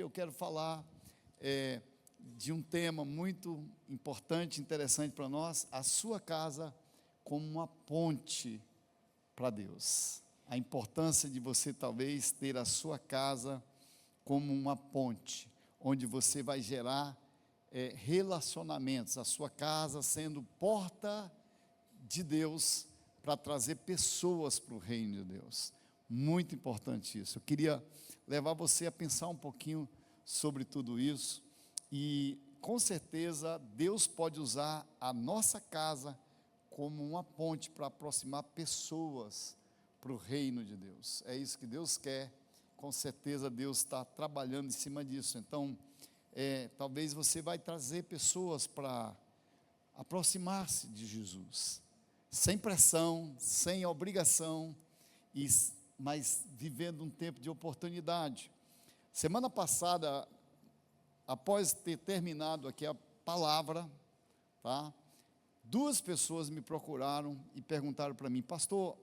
eu quero falar de um tema muito importante, interessante para nós, a sua casa como uma ponte para Deus. A importância de você talvez ter a sua casa como uma ponte, onde você vai gerar relacionamentos, a sua casa sendo porta de Deus para trazer pessoas para o reino de Deus. Muito importante isso. Eu queria levar você a pensar um pouquinho sobre tudo isso e com certeza Deus pode usar a nossa casa como uma ponte para aproximar pessoas para o reino de Deus. É isso que Deus quer, com certeza Deus está trabalhando em cima disso. Então, talvez você vai trazer pessoas para aproximar-se de Jesus, sem pressão, sem obrigação, mas vivendo um tempo de oportunidade. Semana passada, após ter terminado aqui a palavra, tá? 2 pessoas me procuraram e perguntaram para mim: pastor,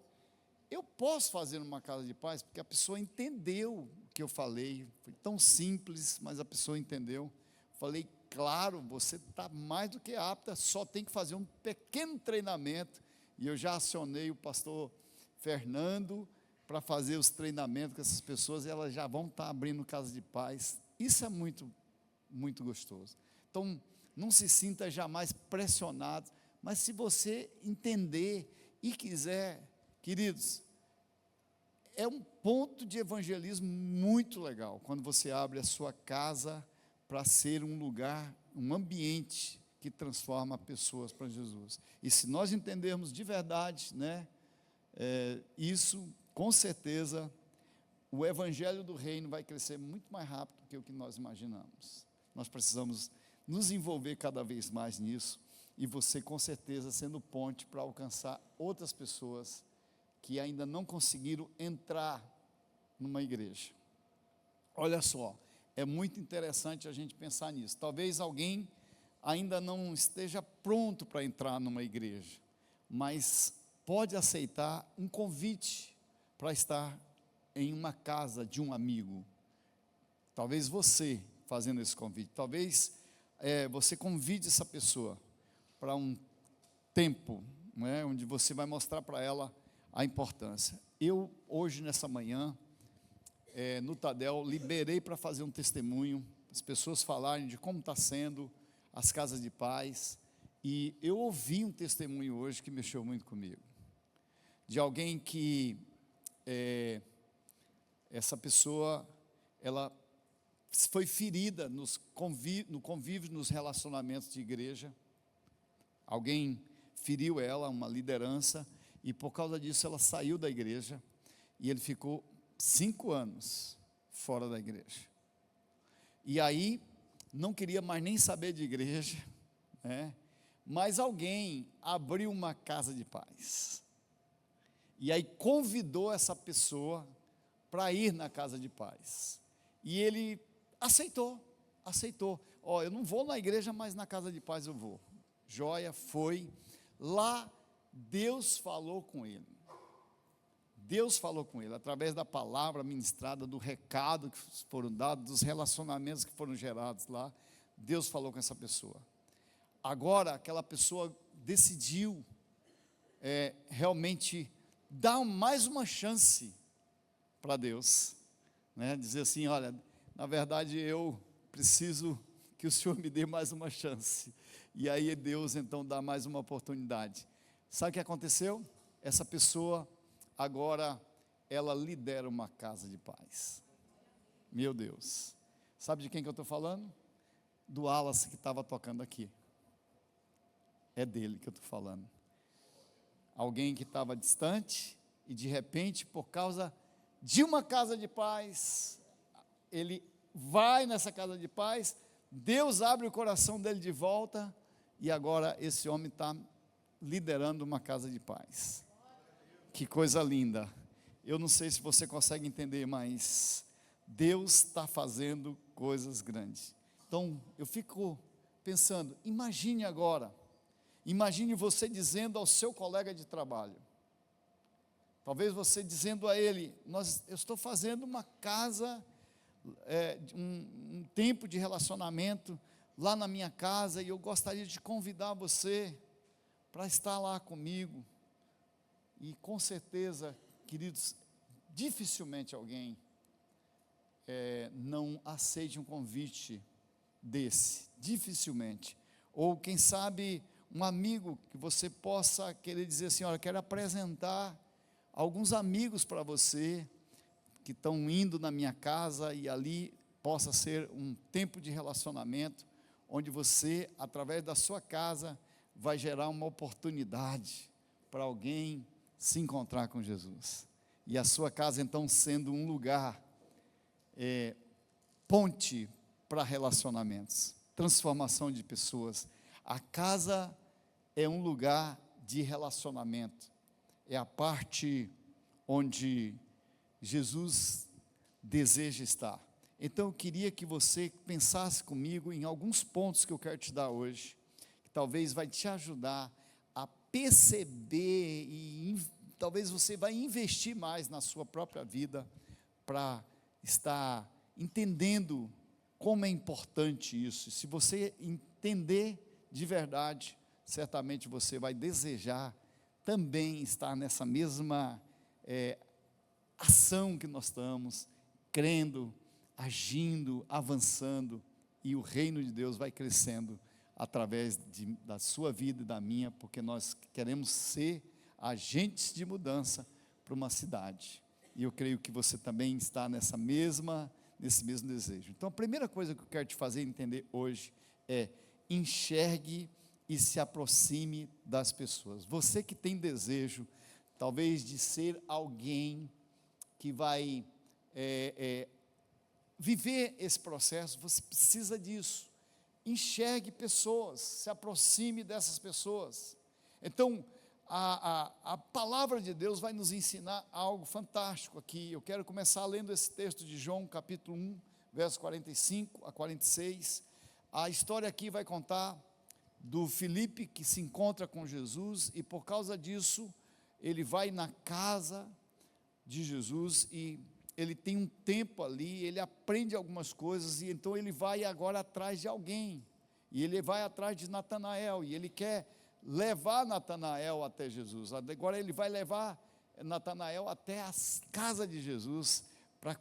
eu posso fazer uma casa de paz? Porque a pessoa entendeu o que eu falei, foi tão simples, mas a pessoa entendeu. Falei: claro, você está mais do que apta, só tem que fazer um pequeno treinamento, e eu já acionei o pastor Fernando para fazer os treinamentos com essas pessoas, e elas já vão estar abrindo casa de paz. Isso é muito, muito gostoso. Então, não se sinta jamais pressionado, mas se você entender e quiser, queridos, é um ponto de evangelismo muito legal, quando você abre a sua casa para ser um lugar, um ambiente que transforma pessoas para Jesus. E se nós entendermos de verdade, isso, com certeza, o evangelho do reino vai crescer muito mais rápido do que o que nós imaginamos. Nós precisamos nos envolver cada vez mais nisso, e você, com certeza, sendo ponte para alcançar outras pessoas que ainda não conseguiram entrar numa igreja. Olha só, é muito interessante a gente pensar nisso. Talvez alguém ainda não esteja pronto para entrar numa igreja, mas pode aceitar um convite para estar em uma casa de um amigo. Talvez você fazendo esse convite, talvez você convide essa pessoa para um tempo, onde você vai mostrar para ela a importância. Eu, hoje, nessa manhã, no Tadel, liberei para fazer um testemunho, as pessoas falarem de como está sendo as casas de paz, e eu ouvi um testemunho hoje que mexeu muito comigo, de alguém que, essa pessoa, ela foi ferida no convívio, nos relacionamentos de igreja. Alguém feriu ela, uma liderança, e por causa disso ela saiu da igreja, e ele ficou 5 anos fora da igreja. E aí, não queria mais nem saber de igreja, mas alguém abriu uma casa de paz, e aí convidou essa pessoa para ir na casa de paz, e ele aceitou, eu não vou na igreja, mas na casa de paz eu vou. Joia, foi, lá Deus falou com ele, através da palavra ministrada, do recado que foram dados, dos relacionamentos que foram gerados lá. Deus falou com essa pessoa. Agora, aquela pessoa decidiu realmente dar mais uma chance para Deus, dizer assim: olha, na verdade eu preciso que o Senhor me dê mais uma chance. E aí Deus então dá mais uma oportunidade. Sabe o que aconteceu? Essa pessoa agora, ela lidera uma casa de paz. Meu Deus, sabe de quem que eu estou falando? Do Wallace, que estava tocando aqui. É dele que eu estou falando. Alguém que estava distante, e de repente, por causa de uma casa de paz, ele vai nessa casa de paz, Deus abre o coração dele de volta, e agora esse homem está liderando uma casa de paz. Que coisa linda. Eu não sei se você consegue entender, mas Deus está fazendo coisas grandes. Então, eu fico pensando, imagine agora, imagine você dizendo ao seu colega de trabalho, talvez você dizendo a ele: eu estou fazendo uma casa um tempo de relacionamento lá na minha casa, e eu gostaria de convidar você para estar lá comigo. E com certeza, queridos, dificilmente alguém não aceite um convite desse, dificilmente. Ou quem sabe um amigo que você possa querer dizer assim: olha, quero apresentar alguns amigos para você que estão indo na minha casa, e ali possa ser um tempo de relacionamento, onde você, através da sua casa, vai gerar uma oportunidade para alguém se encontrar com Jesus. E a sua casa, então, sendo um lugar, ponte para relacionamentos, transformação de pessoas. A casa é um lugar de relacionamento, é a parte onde Jesus deseja estar. Então eu queria que você pensasse comigo em alguns pontos que eu quero te dar hoje, que talvez vai te ajudar a perceber, e talvez você vai investir mais na sua própria vida, para estar entendendo como é importante isso. Se você entender de verdade, certamente você vai desejar também estar nessa mesma ação que nós estamos, crendo, agindo, avançando, e o reino de Deus vai crescendo através da sua vida e da minha, porque nós queremos ser agentes de mudança para uma cidade, e eu creio que você também está nesse mesmo desejo. Então a primeira coisa que eu quero te fazer entender hoje é: enxergue e se aproxime das pessoas. Você que tem desejo, talvez, de ser alguém que vai viver esse processo, você precisa disso. Enxergue pessoas, se aproxime dessas pessoas. Então, a palavra de Deus vai nos ensinar algo fantástico aqui. Eu quero começar lendo esse texto de João, capítulo 1, verso 45 a 46. A história aqui vai contar do Filipe, que se encontra com Jesus, e por causa disso, ele vai na casa de Jesus, e ele tem um tempo ali, ele aprende algumas coisas, e então ele vai agora atrás de alguém, e ele vai atrás de Natanael, e ele quer levar Natanael até Jesus. Agora ele vai levar Natanael até a casa de Jesus, para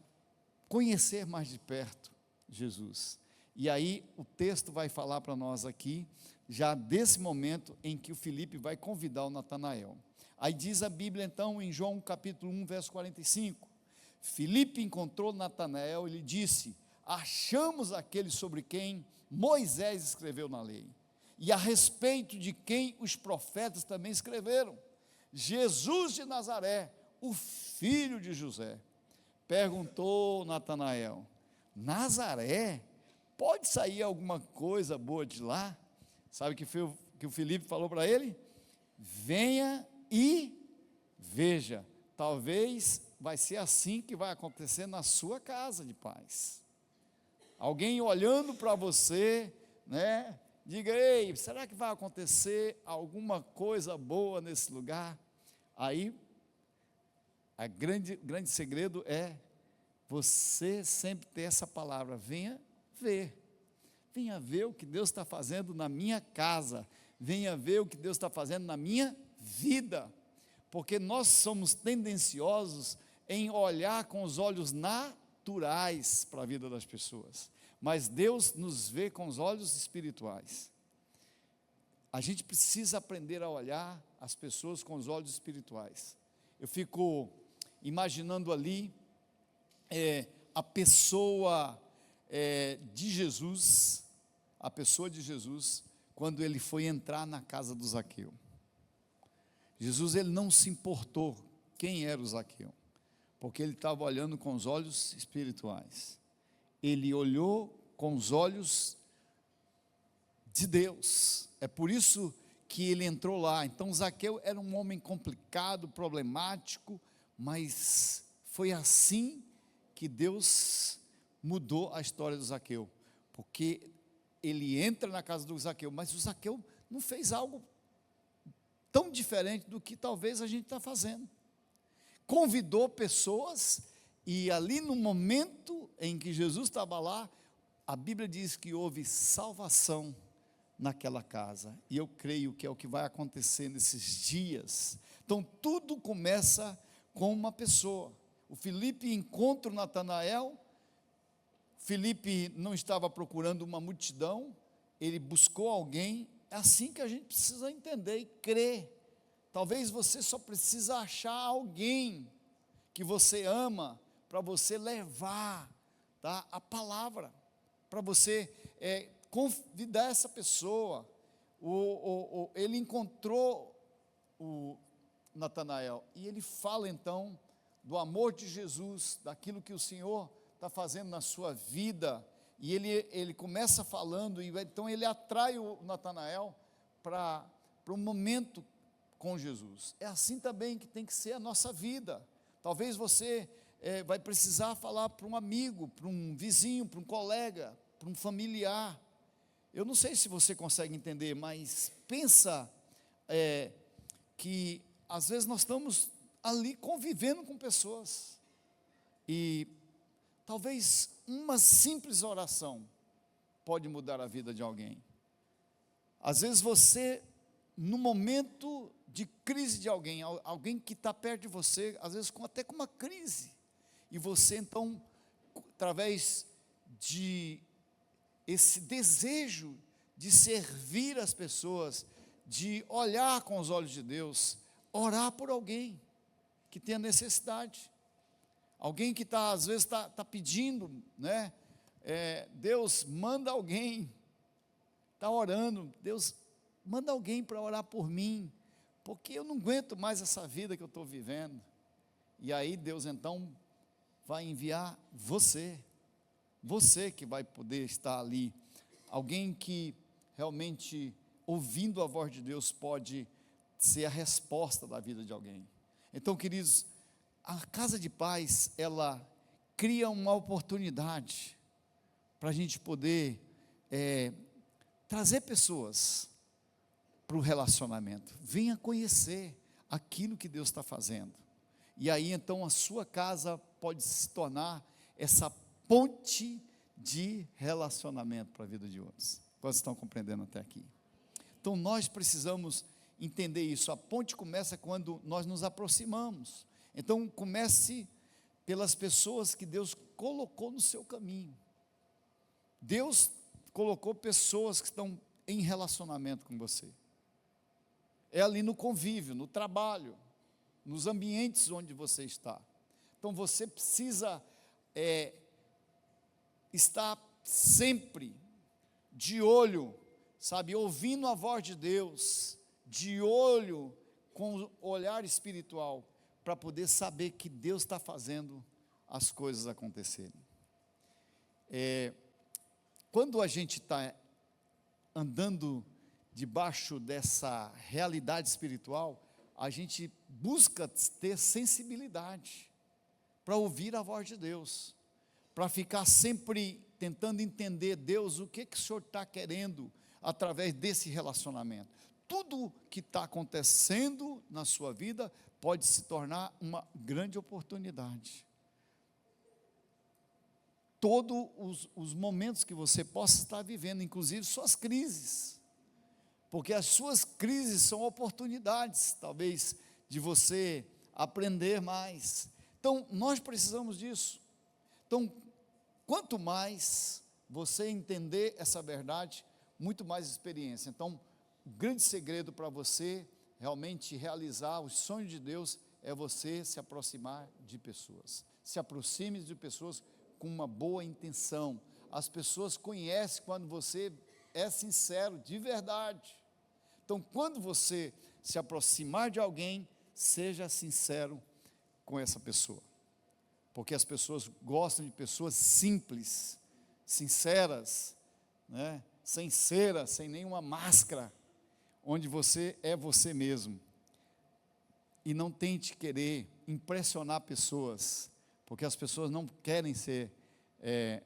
conhecer mais de perto Jesus. E aí o texto vai falar para nós aqui, já desse momento em que o Filipe vai convidar o Natanael. Aí diz a Bíblia então, em João capítulo 1, verso 45, Filipe encontrou Natanael e lhe disse: achamos aquele sobre quem Moisés escreveu na lei, e a respeito de quem os profetas também escreveram, Jesus de Nazaré, o filho de José. Perguntou Natanael: Nazaré? Pode sair alguma coisa boa de lá? Sabe o que o Filipe falou para ele? Venha e veja. Talvez vai ser assim que vai acontecer na sua casa de paz. Alguém olhando para você, né? Diga: ei, será que vai acontecer alguma coisa boa nesse lugar? Aí, o grande segredo é você sempre ter essa palavra: venha ver. Venha ver o que Deus está fazendo na minha casa, venha ver o que Deus está fazendo na minha vida, porque nós somos tendenciosos em olhar com os olhos naturais para a vida das pessoas, mas Deus nos vê com os olhos espirituais. A gente precisa aprender a olhar as pessoas com os olhos espirituais. Eu fico imaginando ali a pessoa de Jesus, quando ele foi entrar na casa do Zaqueu. Jesus, ele não se importou quem era o Zaqueu, porque ele estava olhando com os olhos espirituais. Ele olhou com os olhos de Deus. É por isso que ele entrou lá. Então Zaqueu era um homem complicado, problemático, mas foi assim que Deus mudou a história do Zaqueu, porque ele entra na casa do Zaqueu, mas o Zaqueu não fez algo tão diferente do que talvez a gente está fazendo. Convidou pessoas E ali no momento em que Jesus estava lá, a Bíblia diz que houve salvação naquela casa. E eu creio que é o que vai acontecer nesses dias. Então tudo começa com uma pessoa. O Filipe encontra o Natanael. Filipe não estava procurando uma multidão, ele buscou alguém. É assim que a gente precisa entender e crer. Talvez você só precisa achar alguém que você ama para você levar, tá, a palavra, para você convidar essa pessoa. Ele encontrou o Natanael e ele fala então do amor de Jesus, daquilo que o Senhor está fazendo na sua vida, e ele começa falando, e então ele atrai o Natanael para um momento com Jesus. É assim também que tem que ser a nossa vida. Talvez você vai precisar falar para um amigo, para um vizinho, para um colega, para um familiar. Eu não sei se você consegue entender, mas pensa que às vezes nós estamos ali convivendo com pessoas, e talvez uma simples oração pode mudar a vida de alguém. Às vezes você, no momento de crise de alguém que está perto de você, às vezes até com uma crise, e você então, através de esse desejo de servir as pessoas, de olhar com os olhos de Deus, orar por alguém que tenha necessidade, alguém que às vezes está pedindo, né? Deus, manda alguém, está orando, Deus, manda alguém para orar por mim, porque eu não aguento mais essa vida que eu estou vivendo. E aí Deus então vai enviar você que vai poder estar ali, alguém que realmente, ouvindo a voz de Deus, pode ser a resposta da vida de alguém. Então, queridos, a Casa de Paz, ela cria uma oportunidade para a gente poder trazer pessoas para o relacionamento. Venha conhecer aquilo que Deus está fazendo, e aí então a sua casa pode se tornar essa ponte de relacionamento para a vida de outros. Vocês estão compreendendo até aqui? Então nós precisamos entender isso. A ponte começa quando nós nos aproximamos. Então comece pelas pessoas que Deus colocou no seu caminho. Deus colocou pessoas que estão em relacionamento com você. É ali no convívio, no trabalho, nos ambientes onde você está. Então você precisa estar sempre de olho, sabe, ouvindo a voz de Deus, de olho com o olhar espiritual, para poder saber que Deus está fazendo as coisas acontecerem. Quando a gente está andando debaixo dessa realidade espiritual, a gente busca ter sensibilidade para ouvir a voz de Deus, para ficar sempre tentando entender, Deus, o que o Senhor está querendo através desse relacionamento. Tudo que está acontecendo na sua vida pode se tornar uma grande oportunidade. Todos os momentos que você possa estar vivendo, inclusive suas crises, porque as suas crises são oportunidades, talvez, de você aprender mais. Então, nós precisamos disso. Então, quanto mais você entender essa verdade, muito mais experiência. Então, o grande segredo para você realmente realizar os sonhos de Deus é você se aproximar de pessoas. Se aproxime de pessoas com uma boa intenção. As pessoas conhecem quando você é sincero, de verdade. Então, quando você se aproximar de alguém, seja sincero com essa pessoa, porque as pessoas gostam de pessoas simples, sinceras, né? Sem cera, sem nenhuma máscara, onde você é você mesmo. E não tente querer impressionar pessoas, porque as pessoas não querem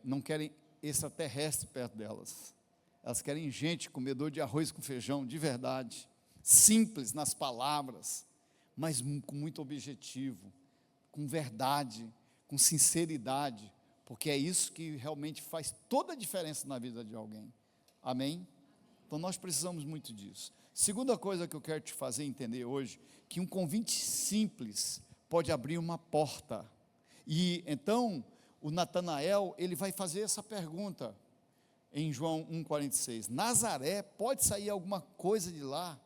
não querem extraterrestre perto delas. Elas querem gente comedor de arroz com feijão, de verdade, simples nas palavras, mas com muito objetivo, com verdade, com sinceridade, porque é isso que realmente faz toda a diferença na vida de alguém. Amém? Então nós precisamos muito disso. Segunda coisa que eu quero te fazer entender hoje, que um convite simples pode abrir uma porta. E então o Natanael, ele vai fazer essa pergunta em João 1,46. Nazaré, pode sair alguma coisa de lá?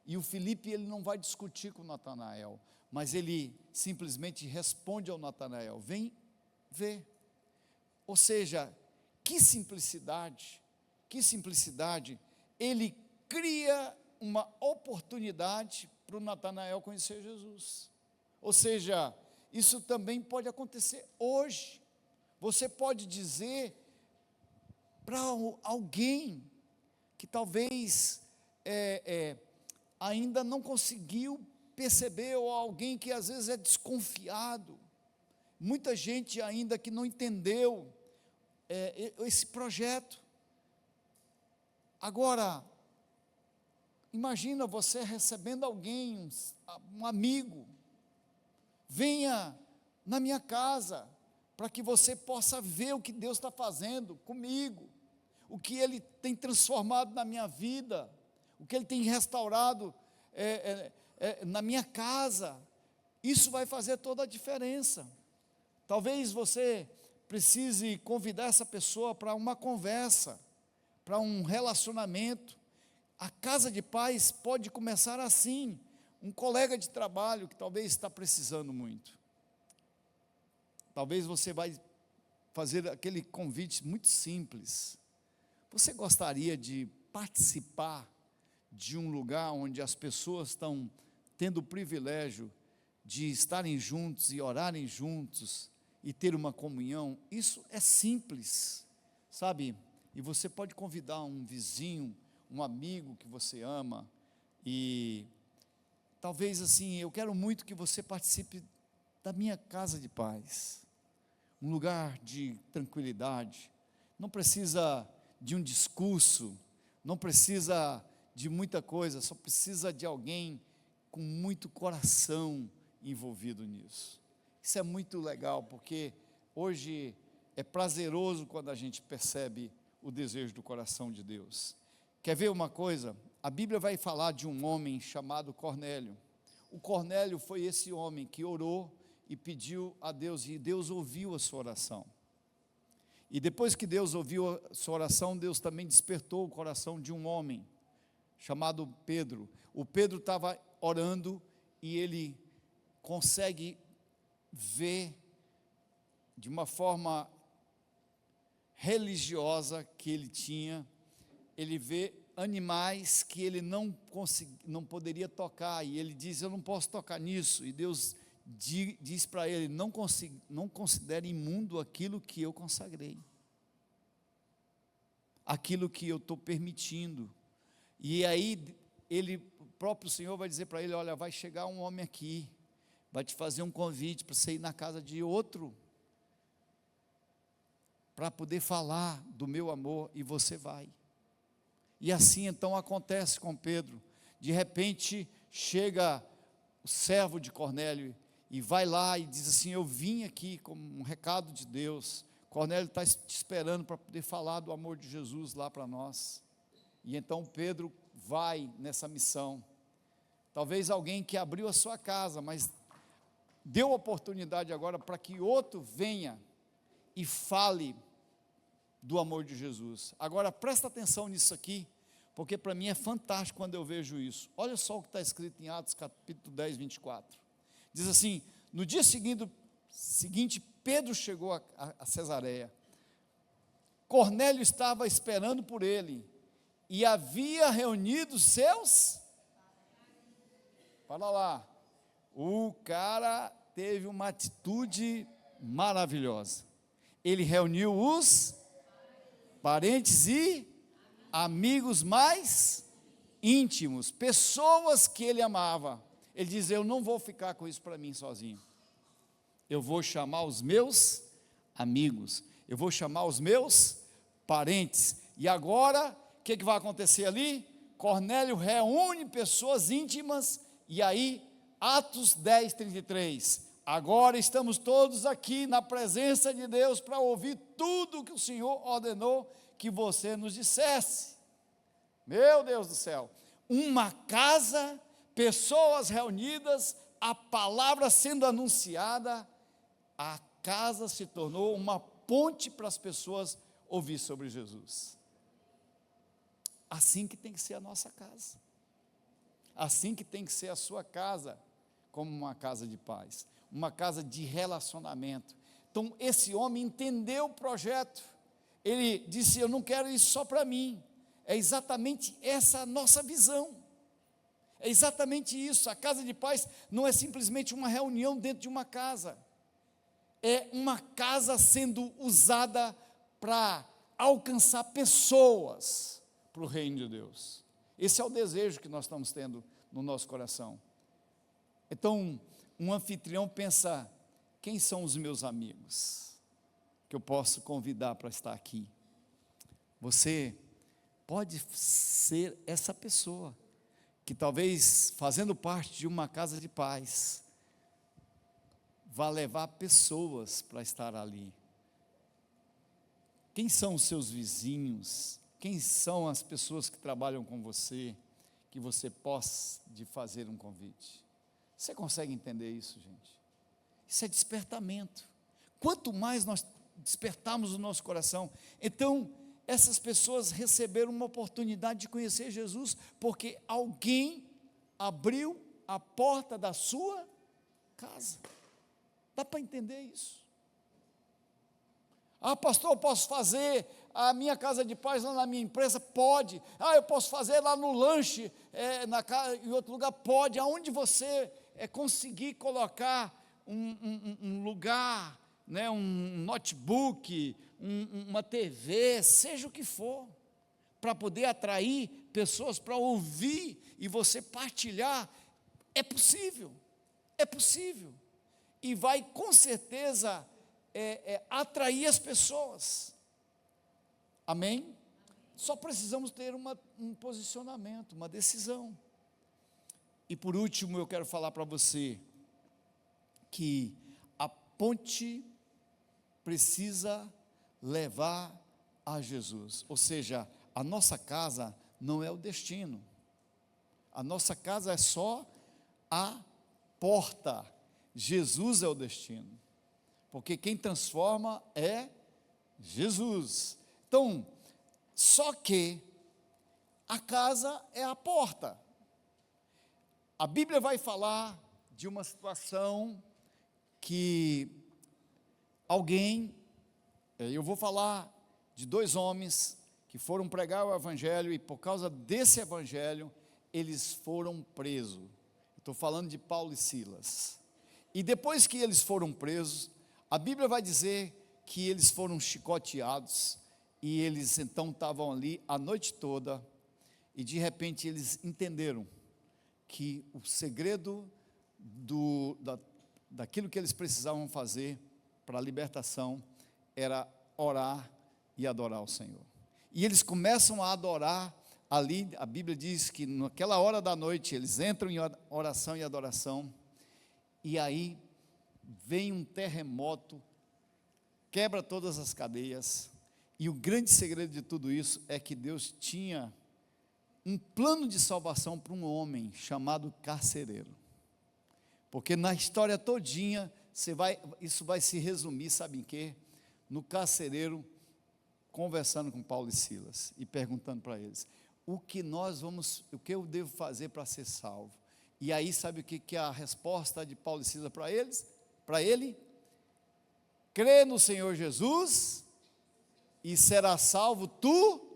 E o Filipe, ele não vai discutir com o Natanael, mas ele simplesmente responde ao Natanael: vem ver. Ou seja, que simplicidade, ele cria uma oportunidade para o Natanael conhecer Jesus. Ou seja, isso também pode acontecer hoje. Você pode dizer para alguém que talvez ainda não conseguiu perceber, ou alguém que às vezes é desconfiado, muita gente ainda que não entendeu esse projeto. Agora, imagina você recebendo alguém, um amigo: venha na minha casa, para que você possa ver o que Deus está fazendo comigo, o que Ele tem transformado na minha vida, o que Ele tem restaurado na minha casa. Isso vai fazer toda a diferença. Talvez você precise convidar essa pessoa para uma conversa, para um relacionamento. A casa de paz pode começar assim, um colega de trabalho que talvez está precisando muito. Talvez você vai fazer aquele convite muito simples: você gostaria de participar de um lugar onde as pessoas estão tendo o privilégio de estarem juntos e orarem juntos e ter uma comunhão? Isso é simples, sabe? E você pode convidar um vizinho, um amigo que você ama, e talvez assim: eu quero muito que você participe da minha casa de paz, um lugar de tranquilidade. Não precisa de um discurso, não precisa de muita coisa, só precisa de alguém com muito coração envolvido nisso. Isso é muito legal, porque hoje é prazeroso quando a gente percebe o desejo do coração de Deus. Quer ver uma coisa? A Bíblia vai falar de um homem chamado Cornélio. O Cornélio foi esse homem que orou e pediu a Deus, e Deus ouviu a sua oração. E depois que Deus ouviu a sua oração, Deus também despertou o coração de um homem chamado Pedro. O Pedro estava orando e ele consegue ver de uma forma religiosa que ele tinha, ele vê animais que ele não poderia tocar, e ele diz: eu não posso tocar nisso. E Deus diz para ele: não considere imundo aquilo que eu consagrei, aquilo que eu estou permitindo. E aí o próprio Senhor vai dizer para ele: olha, vai chegar um homem aqui, vai te fazer um convite para você ir na casa de outro, para poder falar do meu amor, e você vai. E assim então acontece com Pedro. De repente chega o servo de Cornélio e vai lá e diz assim: eu vim aqui como um recado de Deus. Cornélio está te esperando para poder falar do amor de Jesus lá para nós. E então Pedro vai nessa missão. Talvez alguém que abriu a sua casa, mas deu oportunidade agora para que outro venha e fale do amor de Jesus. Agora presta atenção nisso aqui, porque para mim é fantástico quando eu vejo isso. Olha só o que está escrito em Atos capítulo 10, 24. Diz assim: no dia seguinte, Pedro chegou a Cesareia. Cornélio estava esperando por ele, e havia reunido seus... Fala lá. O cara teve uma atitude maravilhosa. Ele reuniu os parentes e amigos mais íntimos, pessoas que ele amava. Ele diz: eu não vou ficar com isso para mim sozinho, eu vou chamar os meus amigos, eu vou chamar os meus parentes. E agora, o que vai acontecer ali? Cornélio reúne pessoas íntimas, e aí, Atos 10, 33, agora estamos todos aqui na presença de Deus para ouvir tudo o que o Senhor ordenou que você nos dissesse. Meu Deus do céu, uma casa, pessoas reunidas, a palavra sendo anunciada, a casa se tornou uma ponte para as pessoas ouvir sobre Jesus. Assim que tem que ser a nossa casa, assim que tem que ser a sua casa, como uma casa de paz, uma casa de relacionamento. Então esse homem entendeu o projeto, ele disse: eu não quero isso só para mim. É exatamente essa a nossa visão, é exatamente isso. A casa de paz não é simplesmente uma reunião dentro de uma casa, é uma casa sendo usada para alcançar pessoas para o reino de Deus. Esse é o desejo que nós estamos tendo no nosso coração. Então, um anfitrião pensa: quem são os meus amigos que eu posso convidar para estar aqui? Você pode ser essa pessoa que talvez, fazendo parte de uma casa de paz, vá levar pessoas para estar ali. Quem são os seus vizinhos? Quem são as pessoas que trabalham com você, que você possa fazer um convite? Você consegue entender isso, gente? Isso é despertamento. Quanto mais nós despertarmos o nosso coração, então essas pessoas receberam uma oportunidade de conhecer Jesus, porque alguém abriu a porta da sua casa. Dá para entender isso? Ah, pastor, eu posso fazer a minha casa de paz lá na minha empresa? Pode. Ah, eu posso fazer lá no lanche, em outro lugar? Pode. Aonde você conseguir colocar um lugar, né, um notebook, uma TV, seja o que for, para poder atrair pessoas para ouvir e você partilhar, é possível, e vai com certeza atrair as pessoas, amém? Só precisamos ter um posicionamento, uma decisão. E por último, eu quero falar para você que a ponte precisa levar a Jesus, ou seja, a nossa casa não é o destino, a nossa casa é só a porta, Jesus é o destino, porque quem transforma é Jesus. Então, só que a casa é a porta. A Bíblia vai falar de uma situação que eu vou falar de dois homens que foram pregar o evangelho, e por causa desse evangelho, eles foram presos. Estou falando de Paulo e Silas. E depois que eles foram presos, a Bíblia vai dizer que eles foram chicoteados, e eles então estavam ali a noite toda, e de repente eles entenderam que o segredo daquilo que eles precisavam fazer para a libertação era orar e adorar o Senhor. E eles começam a adorar ali. A Bíblia diz que naquela hora da noite eles entram em oração e adoração, e aí vem um terremoto, quebra todas as cadeias, e o grande segredo de tudo isso é que Deus tinha um plano de salvação para um homem chamado carcereiro, porque na história todinha, isso vai se resumir, sabe em quê? No carcereiro, conversando com Paulo e Silas, e perguntando para eles, o que eu devo fazer para ser salvo? E aí, sabe o que é a resposta de Paulo e Silas para eles? Para ele, crê no Senhor Jesus, e será salvo tu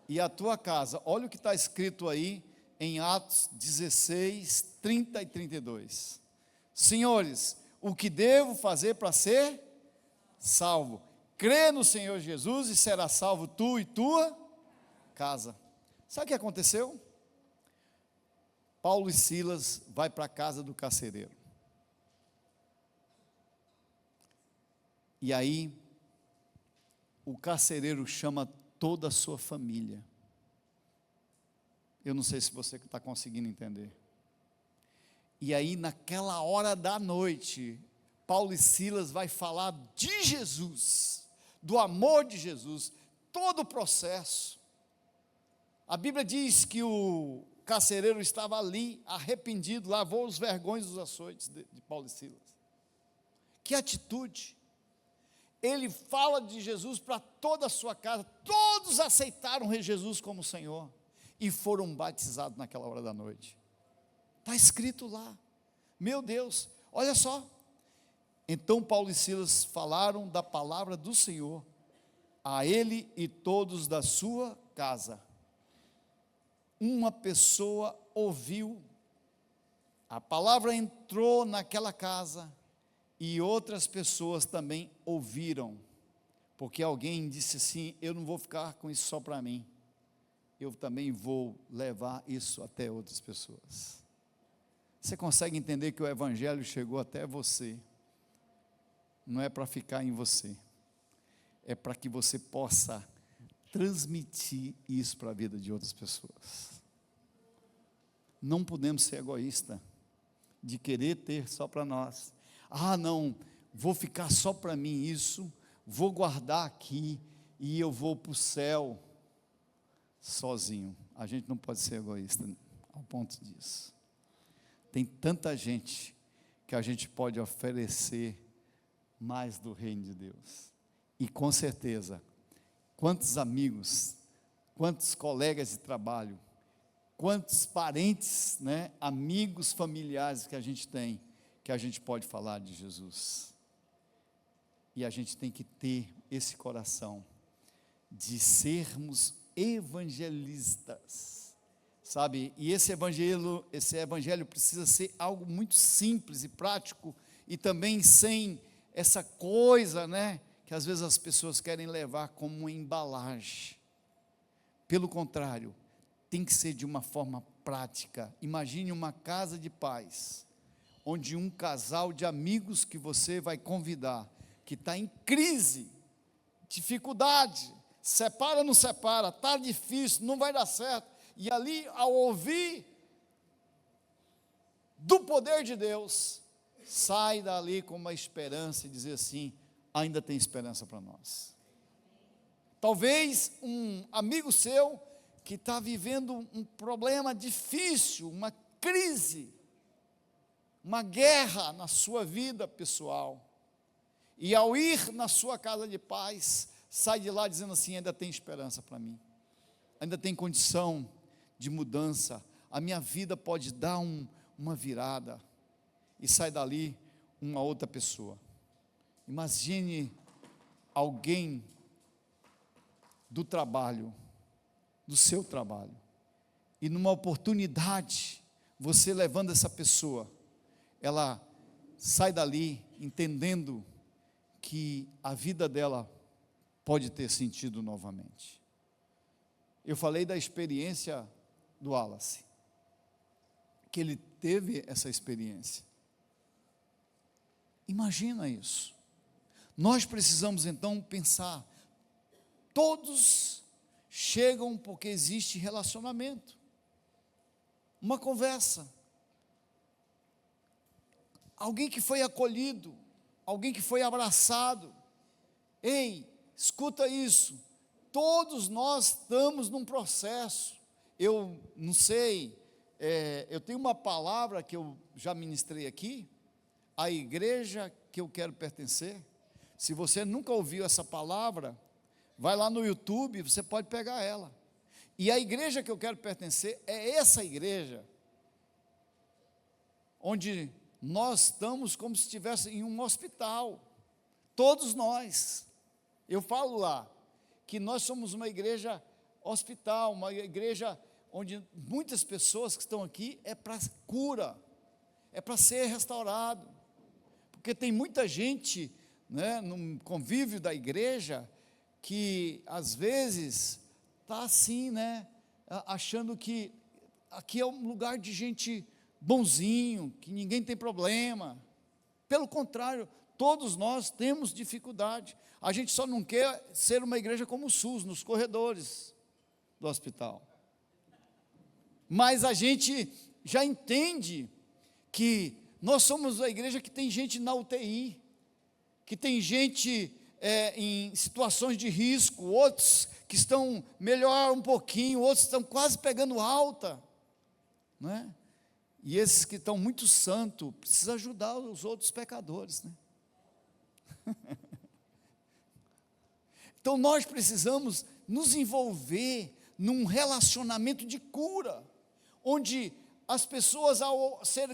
e a tua casa. Olha o que está escrito aí, em Atos 16, 30 e 32, senhores, o que devo fazer para ser salvo? Crê no Senhor Jesus e será salvo tu e tua casa. Sabe o que aconteceu? Paulo e Silas vai para a casa do carcereiro, e aí o carcereiro chama toda a sua família. Eu não sei se você está conseguindo entender. E aí naquela hora da noite, Paulo e Silas vai falar de Jesus, do amor de Jesus, todo o processo. A Bíblia diz que o carcereiro estava ali, arrependido, lavou os vergões dos açoites de Paulo e Silas. Que atitude! Ele fala de Jesus para toda a sua casa, todos aceitaram Jesus como Senhor, e foram batizados naquela hora da noite. Está escrito lá, meu Deus, olha só. Então Paulo e Silas falaram da palavra do Senhor, a ele e todos da sua casa. Uma pessoa ouviu, a palavra entrou naquela casa, e outras pessoas também ouviram, porque alguém disse assim: eu não vou ficar com isso só para mim, eu também vou levar isso até outras pessoas. Você consegue entender que o Evangelho chegou até você, não é para ficar em você, é para que você possa transmitir isso para a vida de outras pessoas. Não podemos ser egoístas, de querer ter só para nós. Ah, não, vou ficar só para mim isso, vou guardar aqui, e eu vou para o céu sozinho. A gente não pode ser egoísta ao ponto disso. Tem tanta gente que a gente pode oferecer mais do reino de Deus. E com certeza, quantos amigos, quantos colegas de trabalho, quantos parentes, né, amigos, familiares que a gente tem, que a gente pode falar de Jesus. E a gente tem que ter esse coração de sermos evangelistas, sabe? E esse evangelho precisa ser algo muito simples e prático, e também sem essa coisa, né, que às vezes as pessoas querem levar como uma embalagem. Pelo contrário, tem que ser de uma forma prática. Imagine uma casa de paz, onde um casal de amigos que você vai convidar, que está em crise, dificuldade, separa, não separa, está difícil, não vai dar certo, e ali, ao ouvir do poder de Deus, sai dali com uma esperança e dizer assim: ainda tem esperança para nós. Talvez um amigo seu que está vivendo um problema difícil, uma crise, uma guerra na sua vida pessoal, e ao ir na sua casa de paz, sai de lá dizendo assim: ainda tem esperança para mim, ainda tem condição de mudança, a minha vida pode dar uma virada, e sai dali uma outra pessoa. Imagine alguém do trabalho, do seu trabalho, e numa oportunidade, você levando essa pessoa, ela sai dali entendendo que a vida dela pode ter sentido novamente. Eu falei da experiência do Wallace, que ele teve essa experiência. Imagina isso. Nós precisamos então pensar, todos chegam porque existe relacionamento, uma conversa, alguém que foi acolhido, alguém que foi abraçado. Ei, escuta isso, todos nós estamos num processo. Eu não sei, eu tenho uma palavra que eu já ministrei aqui, a igreja que eu quero pertencer. Se você nunca ouviu essa palavra, vai lá no YouTube, você pode pegar ela. E a igreja que eu quero pertencer é essa igreja, onde nós estamos como se estivesse em um hospital, todos nós. Eu falo lá, que nós somos uma igreja hospital, uma igreja onde muitas pessoas que estão aqui é para cura, é para ser restaurado, porque tem muita gente, né, no convívio da igreja, que às vezes está assim, né, achando que aqui é um lugar de gente bonzinho, que ninguém tem problema. Pelo contrário, todos nós temos dificuldade. A gente só não quer ser uma igreja como o SUS, nos corredores do hospital. Mas a gente já entende que Nós somos a igreja que tem gente na UTI, que tem gente em situações de risco, outros que estão melhor um pouquinho, outros estão quase pegando alta, não é? E esses que estão muito santos, precisam ajudar os outros pecadores, né? Então nós precisamos nos envolver num relacionamento de cura, onde as pessoas, ao ser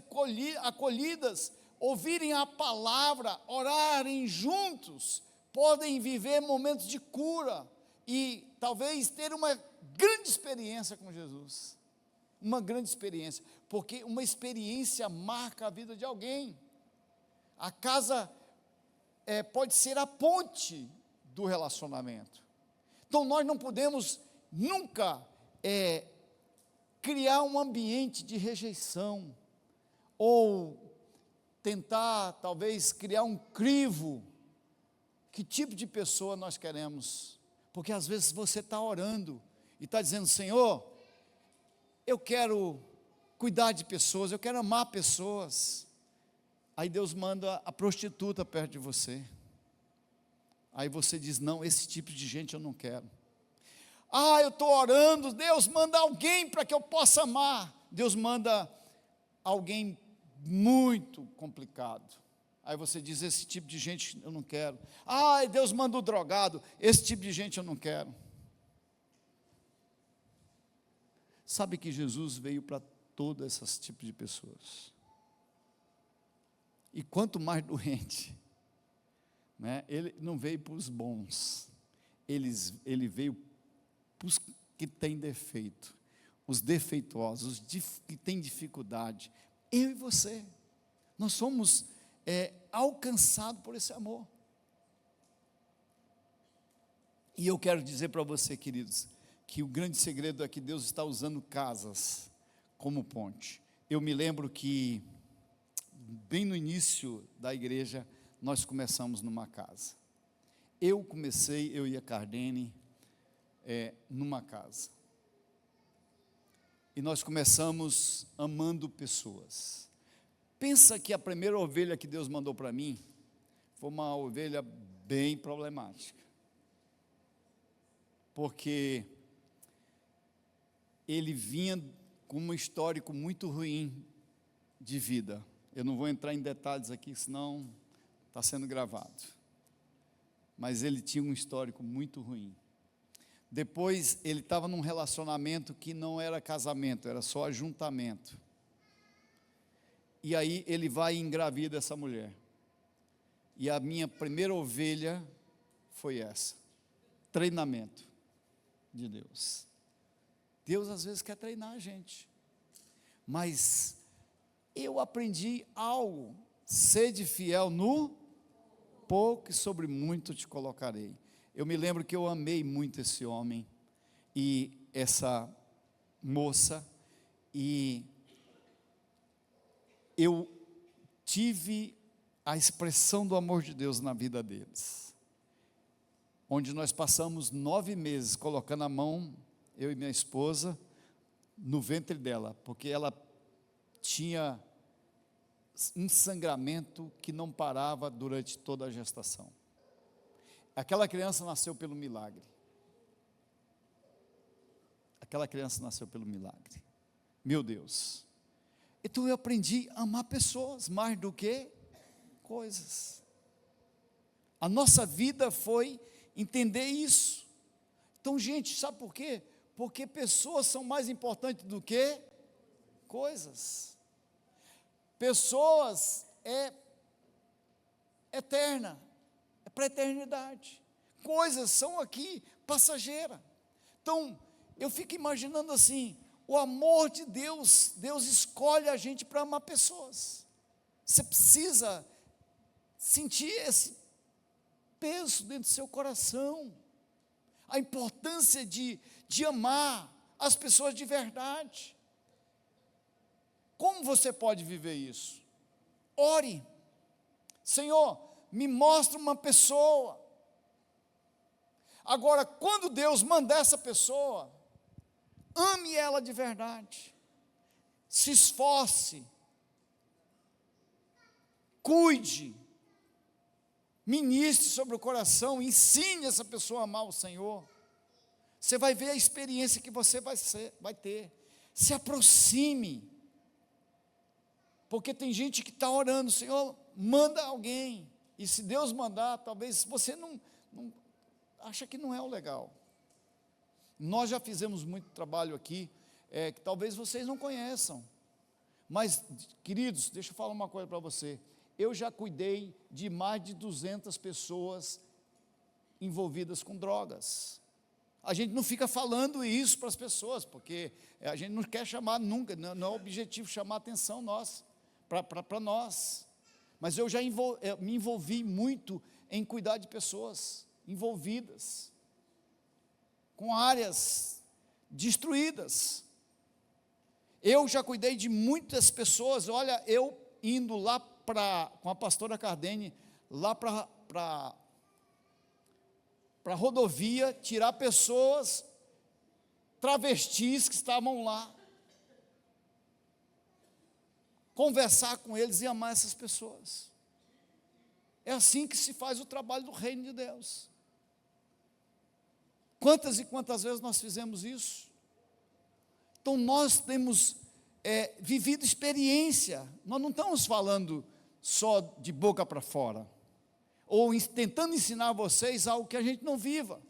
acolhidas, ouvirem a palavra, orarem juntos, podem viver momentos de cura e talvez ter uma grande experiência com Jesus. Uma grande experiência, porque uma experiência marca a vida de alguém. A casa pode ser a ponte do relacionamento. Então nós não podemos nunca criar um ambiente de rejeição, ou tentar talvez criar um crivo. Que tipo de pessoa nós queremos? Porque às vezes você está orando e está dizendo: Senhor, eu quero cuidar de pessoas, eu quero amar pessoas. Aí Deus manda a prostituta perto de você. Aí você diz: não, esse tipo de gente eu não quero. Eu estou orando, Deus manda alguém para que eu possa amar. Deus manda alguém muito complicado. Aí você diz: esse tipo de gente eu não quero. Deus manda o drogado, esse tipo de gente eu não quero. Sabe que Jesus veio para todos esses tipos de pessoas. E quanto mais doente, né, ele não veio para os bons, ele veio para os que têm defeito, os defeituosos, os que têm dificuldade. Eu e você, nós somos alcançados por esse amor. E eu quero dizer para você, queridos, que o grande segredo é que Deus está usando casas como ponte. Eu me lembro que, bem no início da igreja, nós começamos numa casa. Eu e a Cardene, numa casa. E nós começamos amando pessoas. Pensa que a primeira ovelha que Deus mandou para mim, foi uma ovelha bem problemática. Porque ele vinha com um histórico muito ruim de vida. Eu não vou entrar em detalhes aqui, senão está sendo gravado. Mas ele tinha um histórico muito ruim. Depois ele estava num relacionamento que não era casamento, era só ajuntamento. E aí ele vai e engravida essa mulher. E a minha primeira ovelha foi essa. Treinamento de Deus. Deus às vezes quer treinar a gente. Mas eu aprendi algo: sede fiel no pouco e sobre muito te colocarei. Eu me lembro que eu amei muito esse homem e essa moça, e eu tive a expressão do amor de Deus na vida deles, onde nós passamos 9 meses colocando a mão, eu e minha esposa, no ventre dela, porque ela tinha um sangramento que não parava durante toda a gestação. Aquela criança nasceu pelo milagre. Aquela criança nasceu pelo milagre. Meu Deus. Então eu aprendi a amar pessoas mais do que coisas. A nossa vida foi entender isso. Então, gente, sabe por quê? Porque pessoas são mais importantes do que coisas. Pessoas é eterna, é para a eternidade. Coisas são aqui, passageira. Então, eu fico imaginando assim, o amor de Deus, Deus escolhe a gente para amar pessoas. Você precisa sentir esse peso dentro do seu coração, a importância de amar as pessoas de verdade. Como você pode viver isso? Ore. Senhor, me mostra uma pessoa. Agora, quando Deus mandar essa pessoa, ame ela de verdade. Se esforce. cuide, ministre sobre o coração, ensine essa pessoa a amar o Senhor. Você vai ver a experiência que você vai ter. Se aproxime, porque tem gente que está orando, Senhor, manda alguém, e se Deus mandar, talvez você não acha que não é o legal. Nós já fizemos muito trabalho aqui, que talvez vocês não conheçam, mas, queridos, deixa eu falar uma coisa para você, eu já cuidei de mais de 200 pessoas envolvidas com drogas. A gente não fica falando isso para as pessoas, porque a gente não quer chamar nunca, não é o objetivo chamar a atenção para nós, mas eu já me envolvi muito em cuidar de pessoas envolvidas, com áreas destruídas. Eu já cuidei de muitas pessoas, olha, eu indo lá com a pastora Cardene, lá para a rodovia, tirar pessoas, travestis que estavam lá, conversar com eles e amar essas pessoas. É assim que se faz o trabalho do reino de Deus. Quantas e quantas vezes nós fizemos isso? Então nós temos vivido experiência, nós não estamos falando só de boca para fora, ou tentando ensinar vocês algo que a gente não viva.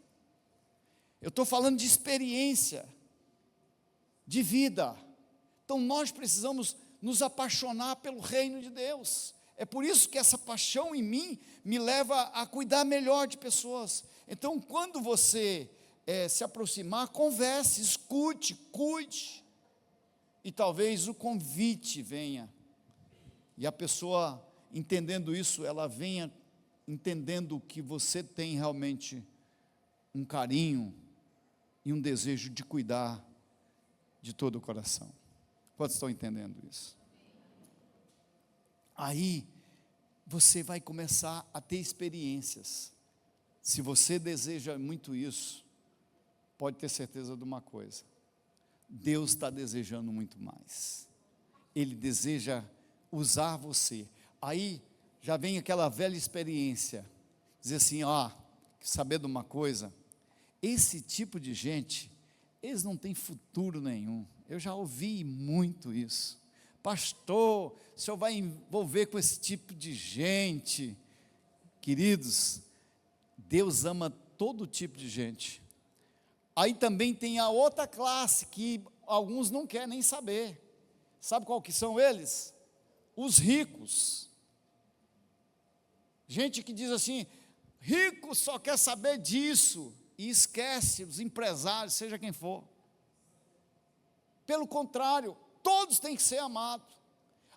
Eu estou falando de experiência, de vida. Então nós precisamos nos apaixonar pelo reino de Deus. É por isso que essa paixão em mim me leva a cuidar melhor de pessoas. Então quando você se aproximar, converse, escute, cuide, e talvez o convite venha, e a pessoa entendendo isso, ela venha entendendo que você tem realmente um carinho e um desejo de cuidar de todo o coração. Quantos estão entendendo isso? Aí, você vai começar a ter experiências. Se você deseja muito isso, pode ter certeza de uma coisa: Deus está desejando muito mais. Ele deseja usar você. Aí já vem aquela velha experiência, dizer assim, saber de uma coisa, esse tipo de gente, eles não têm futuro nenhum. Eu já ouvi muito isso. Pastor, o senhor vai envolver com esse tipo de gente? Queridos, Deus ama todo tipo de gente. Aí também tem a outra classe, que alguns não querem nem saber. Sabe qual que são eles? Os ricos. Gente que diz assim, rico só quer saber disso, e esquece os empresários, seja quem for. Pelo contrário, todos têm que ser amados.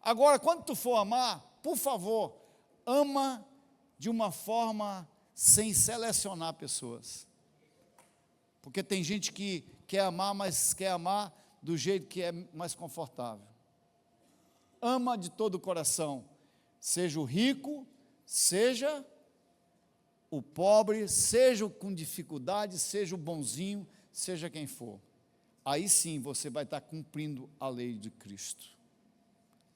Agora, quando tu for amar, por favor, ama de uma forma sem selecionar pessoas. Porque tem gente que quer amar, mas quer amar do jeito que é mais confortável. Ama de todo o coração, seja o rico, seja o pobre, seja o com dificuldade, seja o bonzinho, seja quem for. Aí sim você vai estar cumprindo a lei de Cristo.